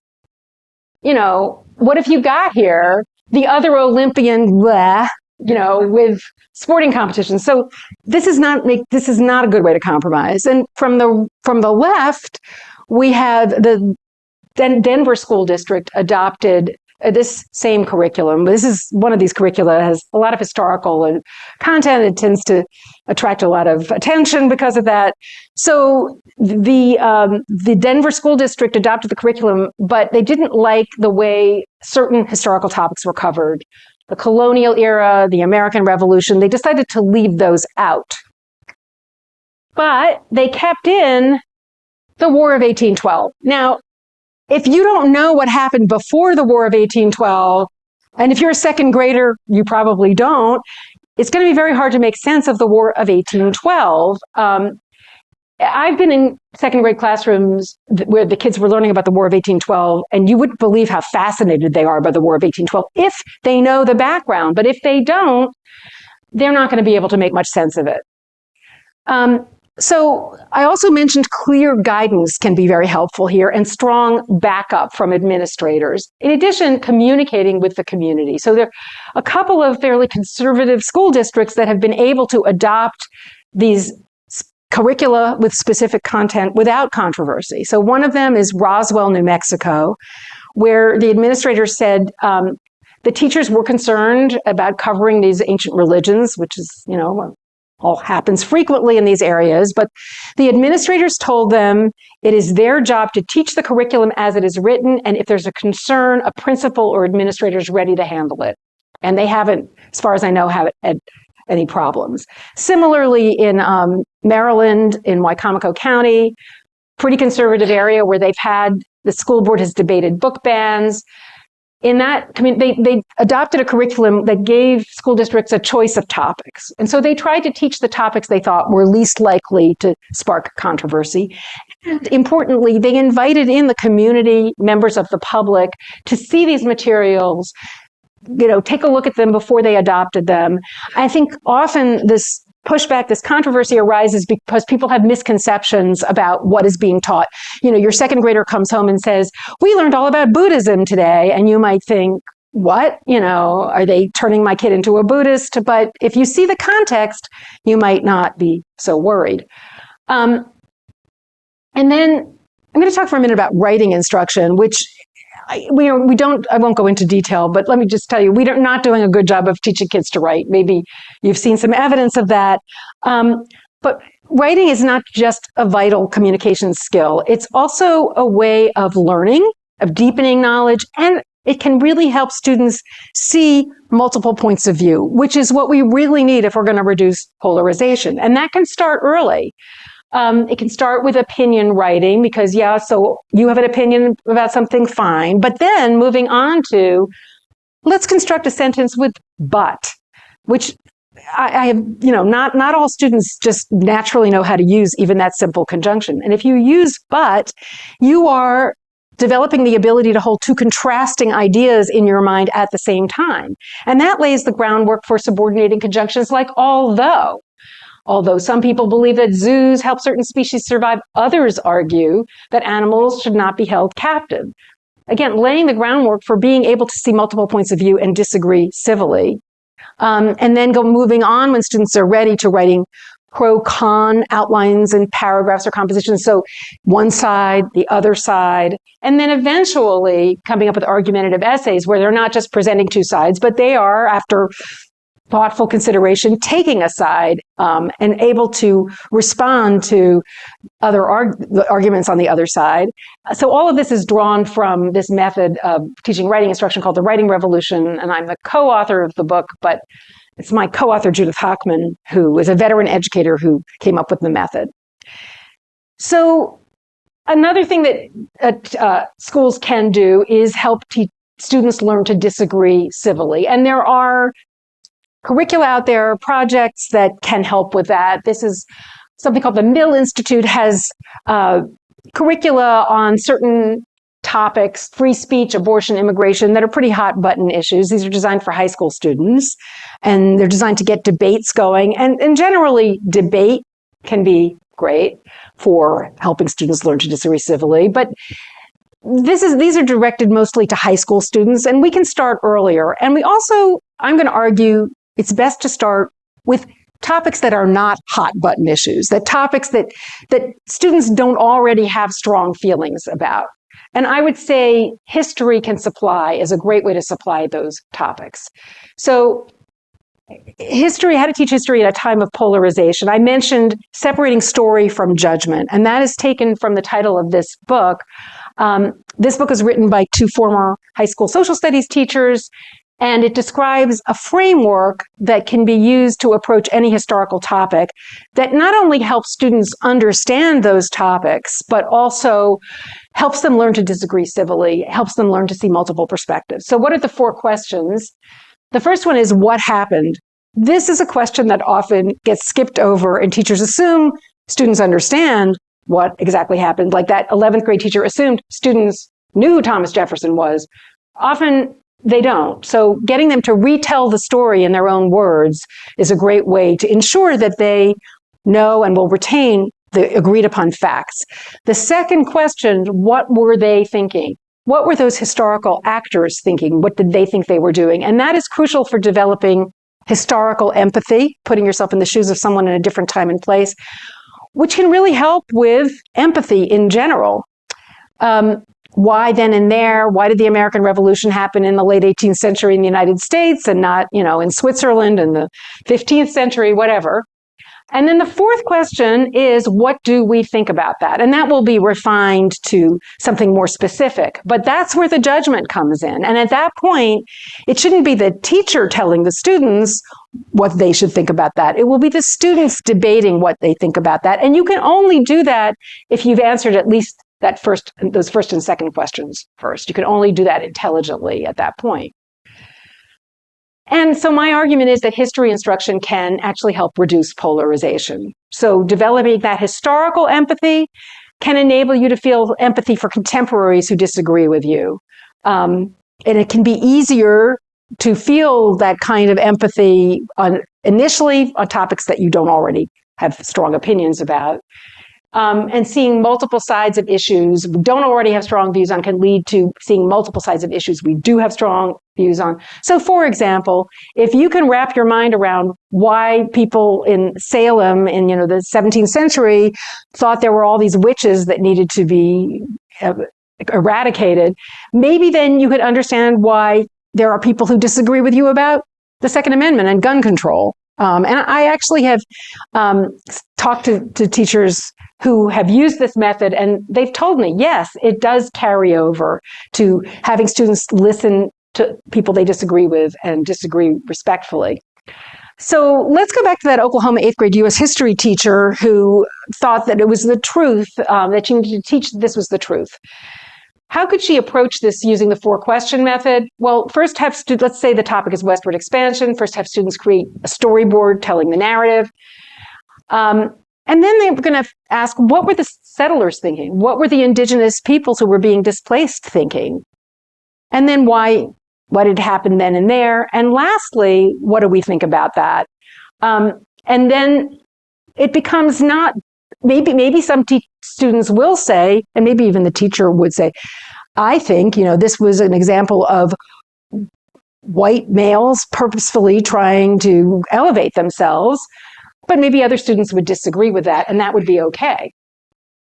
what if you got here the other Olympian, with sporting competitions? So this is not a good way to compromise. And from the left, we have the Denver School District adopted this same curriculum. This is one of these curricula that has a lot of historical and content. It tends to attract a lot of attention because of that. So the Denver School District adopted the curriculum, but they didn't like the way certain historical topics were covered. The colonial era, the American Revolution, they decided to leave those out. But they kept in the War of 1812. Now, if you don't know what happened before the War of 1812, and if you're a second grader, you probably don't, it's going to be very hard to make sense of the War of 1812. I've been in second grade classrooms where the kids were learning about the War of 1812, and you wouldn't believe how fascinated they are by the War of 1812 if they know the background. But if they don't, they're not going to be able to make much sense of it. So I also mentioned clear guidance can be very helpful here, and strong backup from administrators. In addition, communicating with the community. So there are a couple of fairly conservative school districts that have been able to adopt these curricula with specific content without controversy. So one of them is Roswell, New Mexico, where the administrators said the teachers were concerned about covering these ancient religions, which is, all happens frequently in these areas, but the administrators told them it is their job to teach the curriculum as it is written, and if there's a concern, a principal or administrator is ready to handle it. And they haven't, as far as I know, had any problems. Similarly, in Maryland, in Wicomico County, pretty conservative area where the school board has debated book bans. In that, they adopted a curriculum that gave school districts a choice of topics. And so they tried to teach the topics they thought were least likely to spark controversy. And importantly, they invited in the community, members of the public, to see these materials, take a look at them before they adopted them. I think often this pushback, this controversy arises because people have misconceptions about what is being taught. Your second grader comes home and says, "We learned all about Buddhism today." And you might think, what? Are they turning my kid into a Buddhist? But if you see the context, you might not be so worried. And then I'm going to talk for a minute about writing instruction, which I won't go into detail, but let me just tell you, we're not doing a good job of teaching kids to write. Maybe you've seen some evidence of that. But writing is not just a vital communication skill. It's also a way of learning, of deepening knowledge, and it can really help students see multiple points of view, which is what we really need if we're going to reduce polarization. And that can start early. It can start with opinion writing because, so you have an opinion about something, fine. But then moving on to, let's construct a sentence with but, which I have, not all students just naturally know how to use even that simple conjunction. And if you use but, you are developing the ability to hold two contrasting ideas in your mind at the same time. And that lays the groundwork for subordinating conjunctions like although. Although some people believe that zoos help certain species survive, others argue that animals should not be held captive. Again, laying the groundwork for being able to see multiple points of view and disagree civilly. And then moving on when students are ready to writing pro-con outlines and paragraphs or compositions. So one side, the other side, and then eventually coming up with argumentative essays where they're not just presenting two sides, but they are, after thoughtful consideration, taking a side and able to respond to other arguments on the other side. So all of this is drawn from this method of teaching writing instruction called the Writing Revolution, and I'm the co-author of the book, but it's my co-author, Judith Hochman, who is a veteran educator who came up with the method. So another thing that schools can do is help students learn to disagree civilly. And there are curricula out there, projects that can help with that. This is something called the Mill Institute has curricula on certain topics, free speech, abortion, immigration, that are pretty hot button issues. These are designed for high school students, and they're designed to get debates going. And generally, debate can be great for helping students learn to disagree civilly. But these are directed mostly to high school students, and we can start earlier. And we also, I'm going to argue, it's best to start with topics that are not hot button issues, that topics that students don't already have strong feelings about. And I would say history is a great way to supply those topics. So history, how to teach history at a time of polarization. I mentioned separating story from judgment, and that is taken from the title of this book. This book is written by two former high school social studies teachers, and it describes a framework that can be used to approach any historical topic that not only helps students understand those topics, but also helps them learn to disagree civilly, helps them learn to see multiple perspectives. So what are the 4 questions? The first one is, what happened? This is a question that often gets skipped over, and teachers assume students understand what exactly happened. Like that 11th grade teacher assumed students knew who Thomas Jefferson was. Often they don't. So getting them to retell the story in their own words is a great way to ensure that they know and will retain the agreed upon facts. The second question, what were they thinking? What were those historical actors thinking? What did they think they were doing? And that is crucial for developing historical empathy, putting yourself in the shoes of someone in a different time and place, which can really help with empathy in general. Why then and there? Why did the American Revolution happen in the late 18th century in the United States and not, in Switzerland in the 15th century, whatever? And then the fourth question is, what do we think about that? And that will be refined to something more specific. But that's where the judgment comes in. And at that point, it shouldn't be the teacher telling the students what they should think about that. It will be the students debating what they think about that. And you can only do that if you've answered at least those first and second questions first. You can only do that intelligently at that point. And so my argument is that history instruction can actually help reduce polarization. So developing that historical empathy can enable you to feel empathy for contemporaries who disagree with you. And it can be easier to feel that kind of empathy initially on topics that you don't already have strong opinions about. And seeing multiple sides of issues we don't already have strong views on can lead to seeing multiple sides of issues we do have strong views on. So, for example, if you can wrap your mind around why people in Salem in the 17th century thought there were all these witches that needed to be eradicated, maybe then you could understand why there are people who disagree with you about the Second Amendment and gun control. And I actually have talked to teachers who have used this method, and they've told me, yes, it does carry over to having students listen to people they disagree with and disagree respectfully. So let's go back to that Oklahoma 8th grade U.S. history teacher who thought that it was the truth, that she needed to teach this was the truth. How could she approach this using the 4-question method? Well, first let's say the topic is westward expansion. First have students create a storyboard telling the narrative. And then they're going to ask, what were the settlers thinking? What were the indigenous peoples who were being displaced thinking? And then what had happened then and there? And lastly, what do we think about that? And then it becomes not, maybe some students will say, and maybe even the teacher would say, I think, this was an example of white males purposefully trying to elevate themselves. but maybe other students would disagree with that, and that would be okay.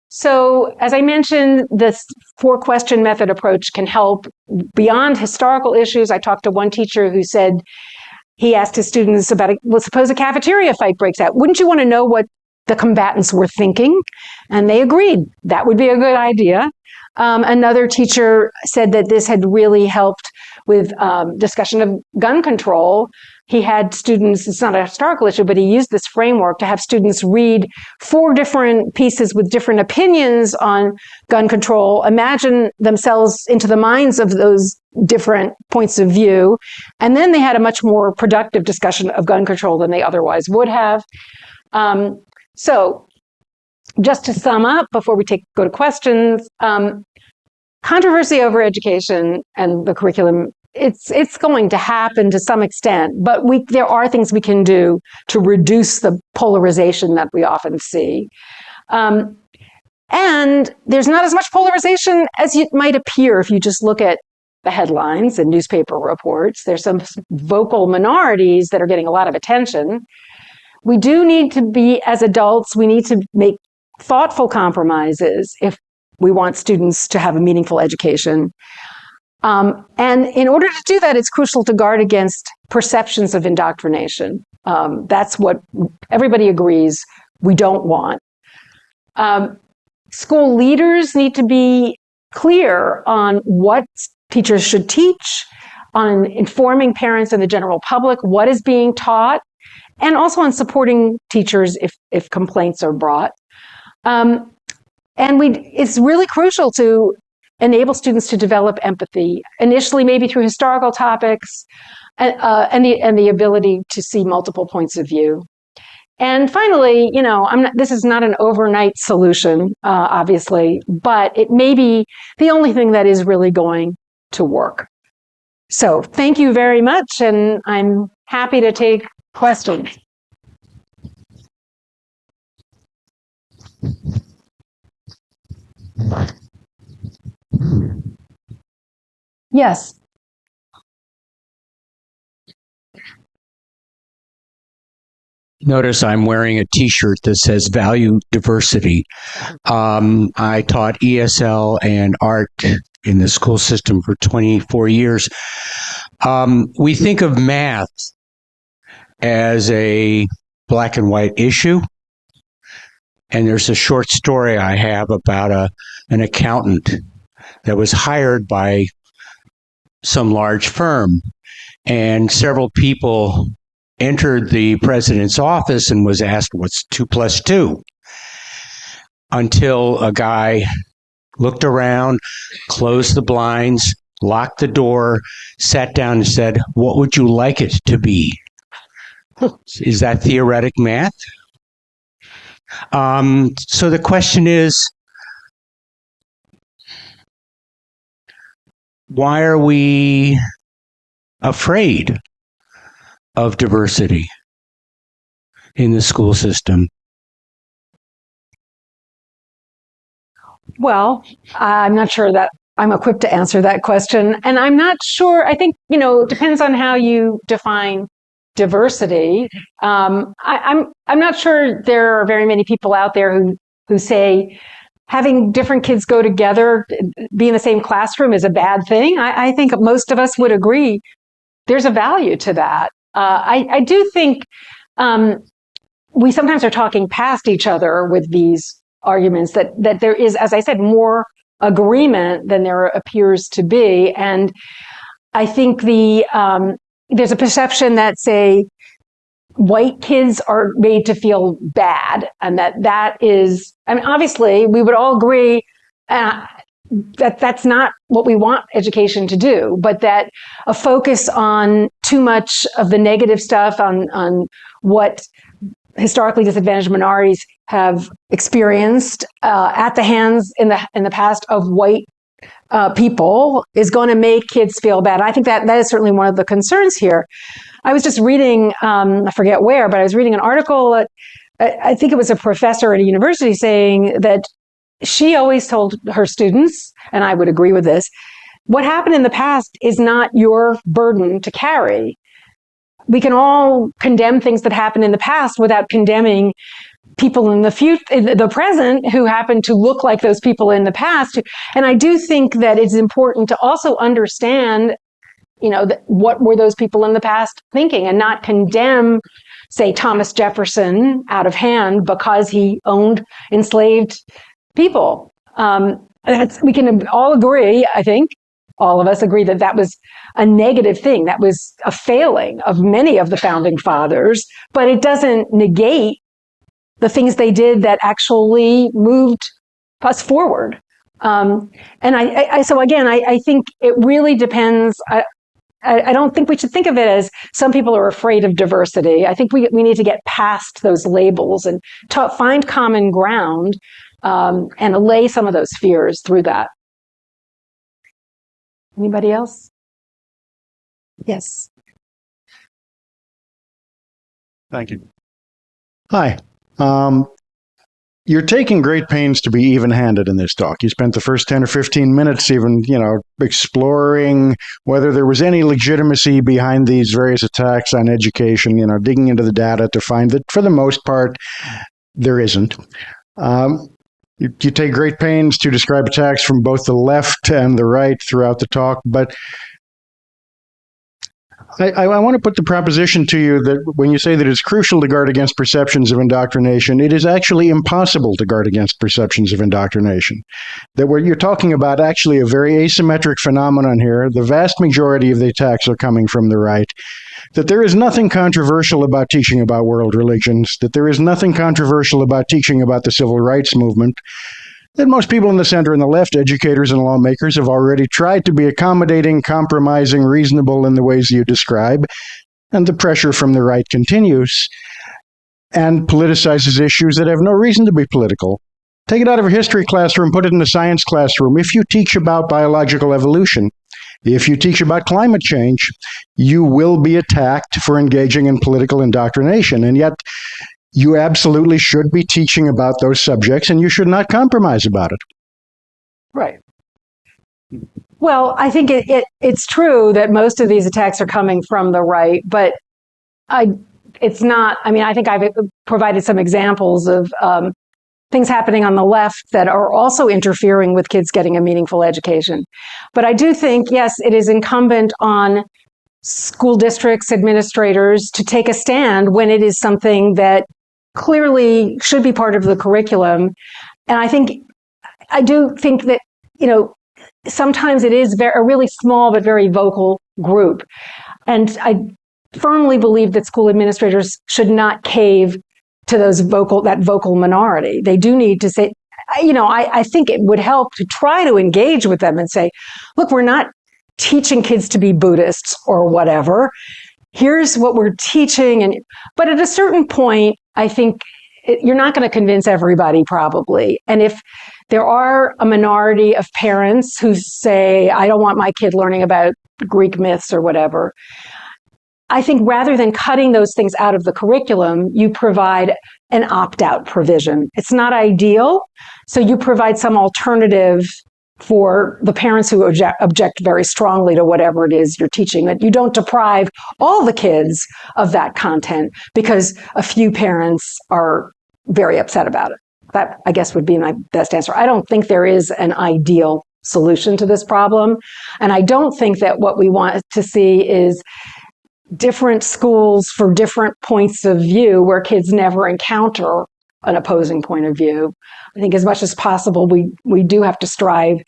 So, as I mentioned, this 4-question method approach can help beyond historical issues. I talked to one teacher who said he asked his students about, well, suppose a cafeteria fight breaks out. Wouldn't you want to know what the combatants were thinking? And they agreed that would be a good idea. Another teacher said that this had really helped with discussion of gun control. He had students, it's not a historical issue, but he used this framework to have students read 4 different pieces with different opinions on gun control, imagine themselves into the minds of those different points of view, and then they had a much more productive discussion of gun control than they otherwise would have. So just to sum up, before we go to questions, controversy over education and the curriculum, it's going to happen to some extent, but there are things we can do to reduce the polarization that we often see. And there's not as much polarization as it might appear if you just look at the headlines and newspaper reports. There's some vocal minorities that are getting a lot of attention. We do need to be, as adults, we need to make thoughtful compromises if we want students to have a meaningful education. And in order to do that, it's crucial to guard against perceptions of indoctrination. That's what everybody agrees we don't want. School leaders need to be clear on what teachers should teach, on informing parents and the general public what is being taught, and also on supporting teachers if complaints are brought. And it's really crucial to enable students to develop empathy, initially maybe through historical topics, and the ability to see multiple points of view. And finally, this is not an overnight solution, obviously, but it may be the only thing that is really going to work. So thank you very much, and I'm happy to take questions. Yes. Notice I'm wearing a t-shirt that says value diversity. I taught ESL and art in the school system for 24 years. We think of math as a black and white issue. And there's a short story I have about an accountant that was hired by some large firm. And several people entered the president's office and was asked, what's 2 + 2? Until a guy looked around, closed the blinds, locked the door, sat down and said, what would you like it to be? Is that theoretic math? So the question is, why are we afraid of diversity in the school system? Well, I'm not sure that I'm equipped to answer that question. And I'm not sure, I think, it depends on how you define diversity. I'm not sure there are very many people out there who say having different kids go together, be in the same classroom is a bad thing. I think most of us would agree there's a value to that. I do think we sometimes are talking past each other with these arguments that there is, as I said, more agreement than there appears to be. And I think there's a perception that, say, white kids are made to feel bad, and that is, obviously we would all agree that that's not what we want education to do, but that a focus on too much of the negative stuff, on what historically disadvantaged minorities have experienced at the hands in the past of white people is going to make kids feel bad. I think that is certainly one of the concerns here. I was just reading, I forget where, but I was reading an article, I think it was a professor at a university saying that she always told her students, and I would agree with this, what happened in the past is not your burden to carry. we can all condemn things that happened in the past without condemning people in the present who happen to look like those people in the past. And I do think that it's important to also understand, what were those people in the past thinking, and not condemn, say, Thomas Jefferson out of hand because he owned enslaved people. We can all agree, I think, all of us agree that that was a negative thing. That was a failing of many of the founding fathers, but it doesn't negate the things they did that actually moved us forward. So again, I think it really depends. I don't think we should think of it as some people are afraid of diversity. I think we need to get past those labels and find common ground and allay some of those fears through that. Anybody else? Yes. Thank you. Hi. You're taking great pains to be even-handed in this talk. You spent the first 10 or 15 minutes even, exploring whether there was any legitimacy behind these various attacks on education, digging into the data to find that for the most part, there isn't. You take great pains to describe attacks from both the left and the right throughout the talk, but I want to put the proposition to you that when you say that it's crucial to guard against perceptions of indoctrination, it is actually impossible to guard against perceptions of indoctrination. That what you're talking about actually a very asymmetric phenomenon here. The vast majority of the attacks are coming from the right. That there is nothing controversial about teaching about world religions. That there is nothing controversial about teaching about the civil rights movement. That most people in the center and the left, educators and lawmakers, have already tried to be accommodating, compromising, reasonable in the ways you describe, and the pressure from the right continues and politicizes issues that have no reason to be political. Take it out of a history classroom, put it in a science classroom. If you teach about biological evolution, if you teach about climate change, you will be attacked for engaging in political indoctrination, and yet you absolutely should be teaching about those subjects, and you should not compromise about it. Right. Well, I think it's true that most of these attacks are coming from the right, but it's not. I mean, I think I've provided some examples of things happening on the left that are also interfering with kids getting a meaningful education. But I do think, yes, it is incumbent on school districts, administrators to take a stand when it is something that clearly should be part of the curriculum. And I do think that, sometimes it is a really small but very vocal group. And I firmly believe that school administrators should not cave to that vocal minority. They do need to say, I think it would help to try to engage with them and say, look, we're not teaching kids to be Buddhists or whatever. Here's what we're teaching. But at a certain point, I think you're not going to convince everybody, probably. And if there are a minority of parents who say, I don't want my kid learning about Greek myths or whatever, I think rather than cutting those things out of the curriculum, you provide an opt-out provision. It's not ideal, so you provide some alternative for the parents who object very strongly to whatever it is you're teaching, that you don't deprive all the kids of that content because a few parents are very upset about it. That, I guess, would be my best answer. I don't think there is an ideal solution to this problem. And I don't think that what we want to see is different schools for different points of view where kids never encounter an opposing point of view. I think as much as possible, we do have to strive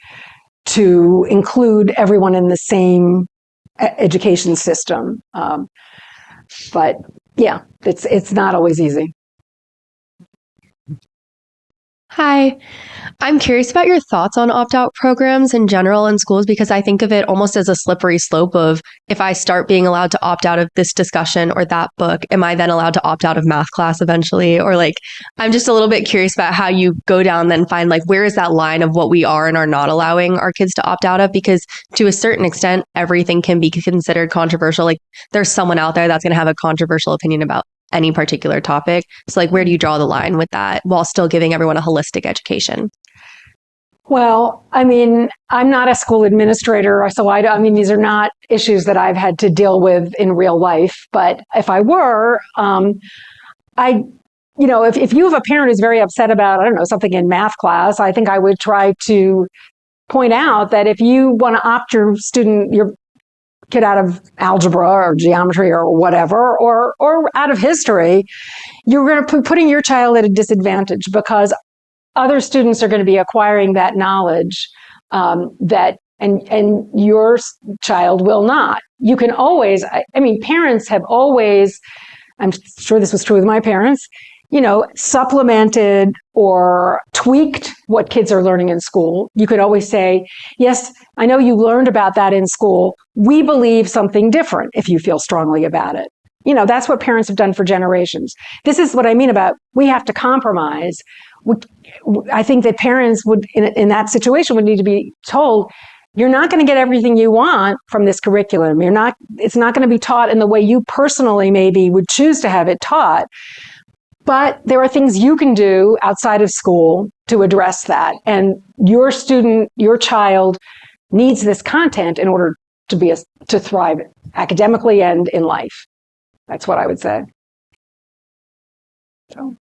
to include everyone in the same education system. But yeah, it's not always easy. Hi, I'm curious about your thoughts on opt-out programs in general in schools, because I think of it almost as a slippery slope of, if I start being allowed to opt out of this discussion or that book, am I then allowed to opt out of math class eventually? Or I'm just a little bit curious about how you go down then find where is that line of what we are and are not allowing our kids to opt out of? Because to a certain extent, everything can be considered controversial. There's someone out there that's going to have a controversial opinion about any particular topic. So where do you draw the line with that while still giving everyone a holistic education? Well, I mean, I'm not a school administrator, so I mean, these are not issues that I've had to deal with in real life. But if I were, I, if you have a parent who's very upset about, I don't know, something in math class, I think I would try to point out that if you want to opt your kid out of algebra or geometry or whatever, or out of history, you're going to be putting your child at a disadvantage because other students are going to be acquiring that knowledge and your child will not. You can always, I mean, parents have always, I'm sure this was true with my parents, supplemented or tweaked what kids are learning in school. You could always say, yes, I know you learned about that in school. We believe something different if you feel strongly about it. That's what parents have done for generations. This is what I mean about we have to compromise. I think that parents would, in that situation, would need to be told, you're not going to get everything you want from this curriculum. It's not going to be taught in the way you personally maybe would choose to have it taught. But there are things you can do outside of school to address that. And your child needs this content in order to thrive academically and in life. That's what I would say. So,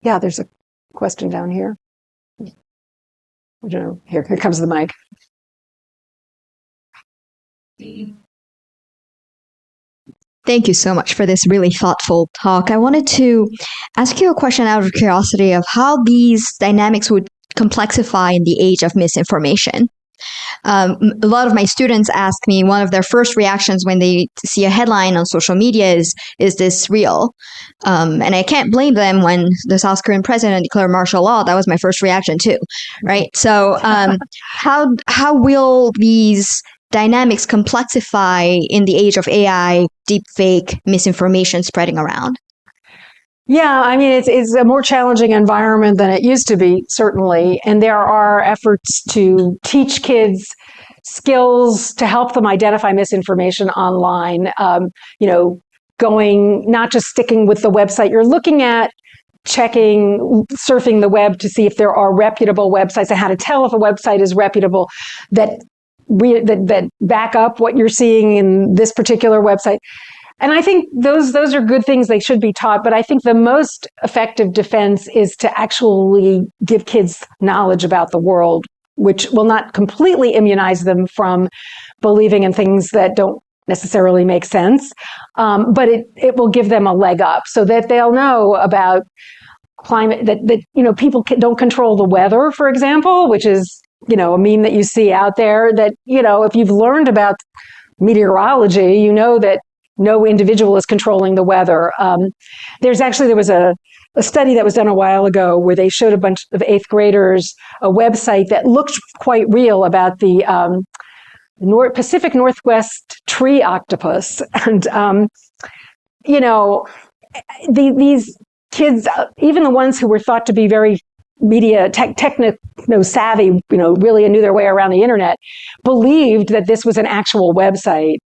yeah, there's a question down here. Here comes the mic. Thank you so much for this really thoughtful talk. I wanted to ask you a question out of curiosity of how these dynamics would complexify in the age of misinformation. A lot of my students ask me, one of their first reactions when they see a headline on social media is this real? And I can't blame them. When the South Korean president declared martial law, that was my first reaction too, right? So how will these dynamics complexify in the age of AI, deepfake, misinformation spreading around? Yeah, I mean, it's a more challenging environment than it used to be, certainly. And there are efforts to teach kids skills to help them identify misinformation online, not just sticking with the website you're looking at, surfing the web to see if there are reputable websites and how to tell if a website is reputable that back up what you're seeing in this particular website. And I think those are good things. They should be taught. But I think the most effective defense is to actually give kids knowledge about the world, which will not completely immunize them from believing in things that don't necessarily make sense. But it will give them a leg up so that they'll know about climate, that people don't control the weather, for example, which is, a meme that you see out there that, if you've learned about meteorology, you know that no individual is controlling the weather. There was a study that was done a while ago where they showed a bunch of 8th graders a website that looked quite real about the Pacific Northwest tree octopus. And, these kids, even the ones who were thought to be very media techno savvy, really knew their way around the internet, believed that this was an actual website.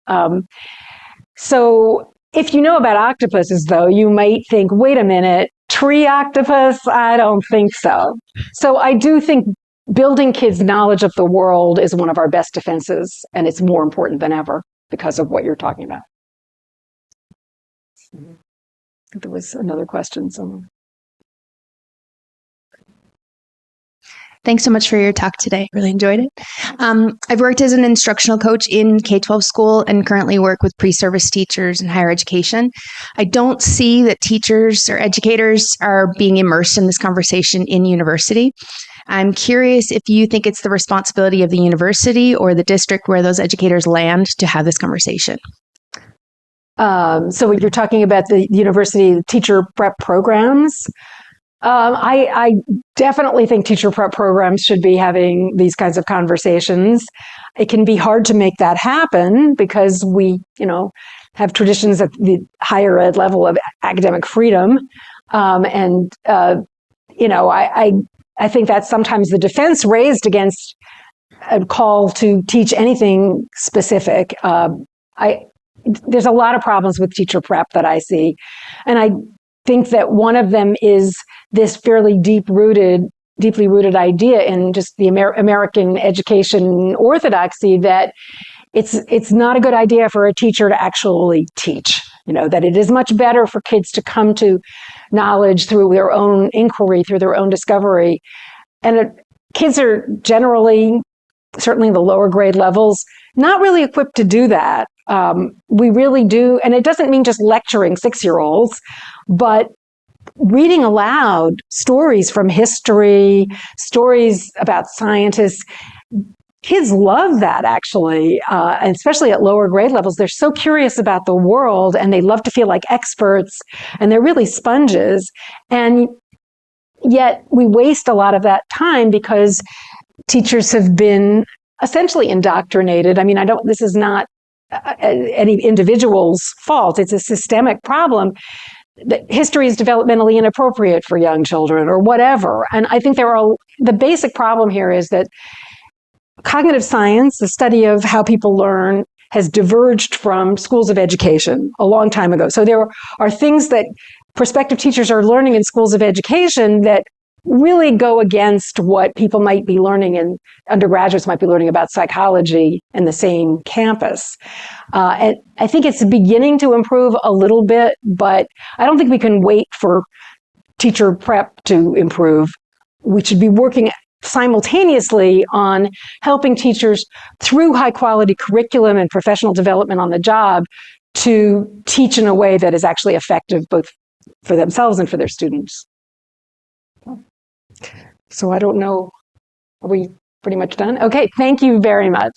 So if you know about octopuses, though, you might think, wait a minute, tree octopus? I don't think so. So I do think building kids' knowledge of the world is one of our best defenses, and it's more important than ever because of what you're talking about. There was another question somewhere. Thanks so much for your talk today. Really enjoyed it. I've worked as an instructional coach in K-12 school and currently work with pre-service teachers in higher education. I don't see that teachers or educators are being immersed in this conversation in university. I'm curious if you think it's the responsibility of the university or the district where those educators land to have this conversation. So you're talking about the university teacher prep programs. I definitely think teacher prep programs should be having these kinds of conversations. It can be hard to make that happen because we, have traditions at the higher ed level of academic freedom. I think that's sometimes the defense raised against a call to teach anything specific. There's a lot of problems with teacher prep that I see. And I think that one of them is this fairly deep-rooted deeply rooted idea in just the American education orthodoxy that it's not a good idea for a teacher to actually teach. That it is much better for kids to come to knowledge through their own inquiry, through their own discovery. And kids are generally, certainly the lower grade levels, not really equipped to do that. We really do, and it doesn't mean just lecturing 6-year-olds, but reading aloud stories from history, stories about scientists. Kids love that, actually, and especially at lower grade levels. They're so curious about the world, and they love to feel like experts, and they're really sponges. And yet we waste a lot of that time because teachers have been essentially indoctrinated. I mean, this is not any individual's fault. It's a systemic problem. That history is developmentally inappropriate for young children or whatever. And I think the basic problem here is that cognitive science, the study of how people learn, has diverged from schools of education a long time ago. So there are things that prospective teachers are learning in schools of education that really go against what people might be learning, and undergraduates might be learning about psychology in the same campus. And I think it's beginning to improve a little bit, but I don't think we can wait for teacher prep to improve. We should be working simultaneously on helping teachers through high quality curriculum and professional development on the job to teach in a way that is actually effective both for themselves and for their students. So I don't know, are we pretty much done? Okay, thank you very much.